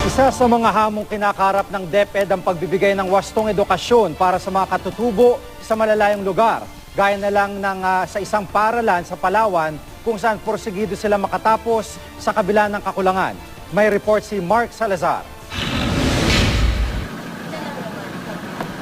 Isa sa mga hamong kinakarap ng DepEd ang pagbibigay ng wastong edukasyon para sa mga katutubo sa malalayong lugar. Gaya na lang sa isang paaralan sa Palawan kung saan porsigido sila makatapos sa kabila ng kakulangan. May report si Mark Salazar.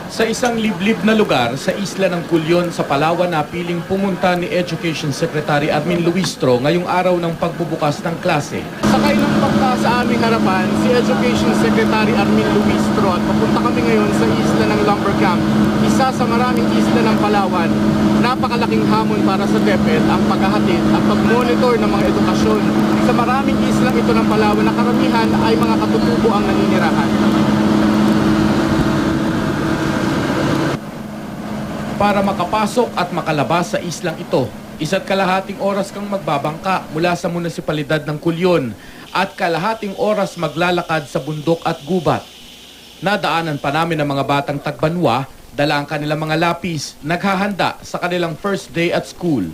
Sa isang liblib na lugar sa isla ng Culyon sa Palawan na piling pumunta ni Education Secretary Armin Luistro ngayong araw ng pagbubukas ng klase. Sakay ng bangka sa aming harapan si Education Secretary Armin Luistro at papunta kami ngayon sa isla ng Lumber Camp, isa sa maraming isla ng Palawan. Napakalaking hamon para sa DepEd ang paghahatid at pag-monitor ng mga edukasyon sa maraming islang ito ng Palawan na karamihan ay mga katutubo ang naninirahan. Para makapasok at makalabas sa islang ito, 1.5 oras kang magbabangka mula sa munisipalidad ng Culyon at 1.5 oras maglalakad sa bundok at gubat. Nadaanan pa namin ang mga batang tagbanwa, dala ang kanilang mga lapis, naghahanda sa kanilang first day at school.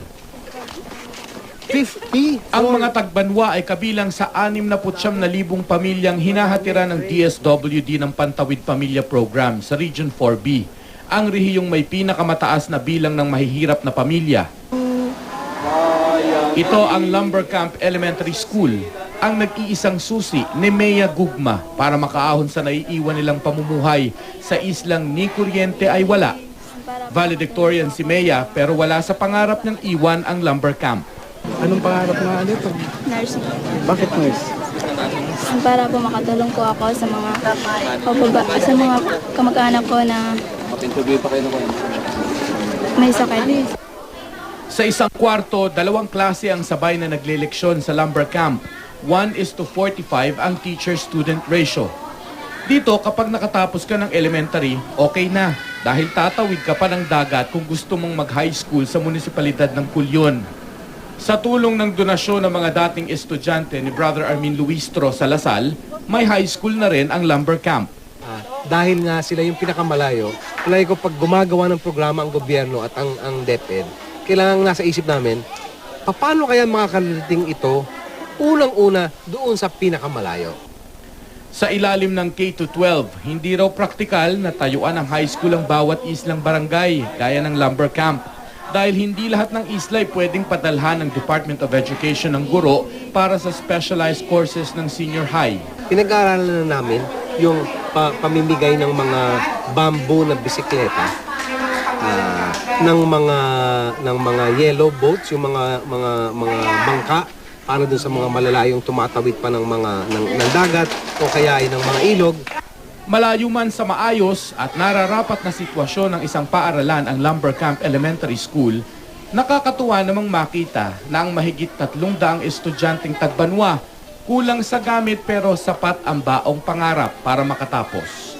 50? Ang mga tagbanwa ay kabilang sa 69,000 pamilyang hinahatiran ng DSWD ng Pantawid Pamilya Program sa Region 4B. Ang rehiyong may pinakamataas na bilang ng mahihirap na pamilya. Ito ang Lumber Camp Elementary School, ang nag-iisang susi ni Mea Gugma para makaahon sa naiiwan nilang pamumuhay sa islang ni kuryente ay wala. Valedictorian si Mea pero wala sa pangarap niyang iwan ang Lumber Camp. Anong pangarap nga dito? Nurse. Bakit nurse? Para po makatulong po ako sa mga kamag-anak ko na may sakit. Sa isang kwarto, 2 klase ang sabay na nagleleksyon sa Lumber Camp. 1:45 ang teacher-student ratio. Dito, kapag nakatapos ka ng elementary, okay na. Dahil tatawid ka pa ng dagat kung gusto mong mag-high school sa munisipalidad ng Culyon. Sa tulong ng donasyon ng mga dating estudyante ni Brother Armin Luistro sa Lasal, may high school na rin ang Lumber Camp. Dahil nga sila yung pinakamalayo, palagi ko pag gumagawa ng programa ang gobyerno at ang DepEd, kailangan nasa isip namin, paano kaya makakarating ito unang-una doon sa pinakamalayo? Sa ilalim ng K-12, hindi raw praktikal na tayuan ang high school ang bawat islang barangay, gaya ng Lumber Camp. Dahil hindi lahat ng isla ay pwedeng padalhan ng Department of Education ng guro para sa specialized courses ng senior high. Pinag-aaralan na namin yung pamimigay ng mga bamboo na bisikleta, ng mga yellow boats, yung mga bangka para dun sa mga malalayong tumatawid pa ng dagat o kaya ay ng mga ilog. Malayo man sa maayos at nararapat na sitwasyon ng isang paaralan ang Lumber Camp Elementary School, nakakatuwa namang makita na ang mahigit 300 estudyanteng tagbanwa kulang sa gamit pero sapat ang baong pangarap para makatapos.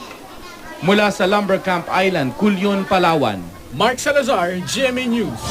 Mula sa Lumber Camp Island, Culyon, Palawan, Mark Salazar, GMA News.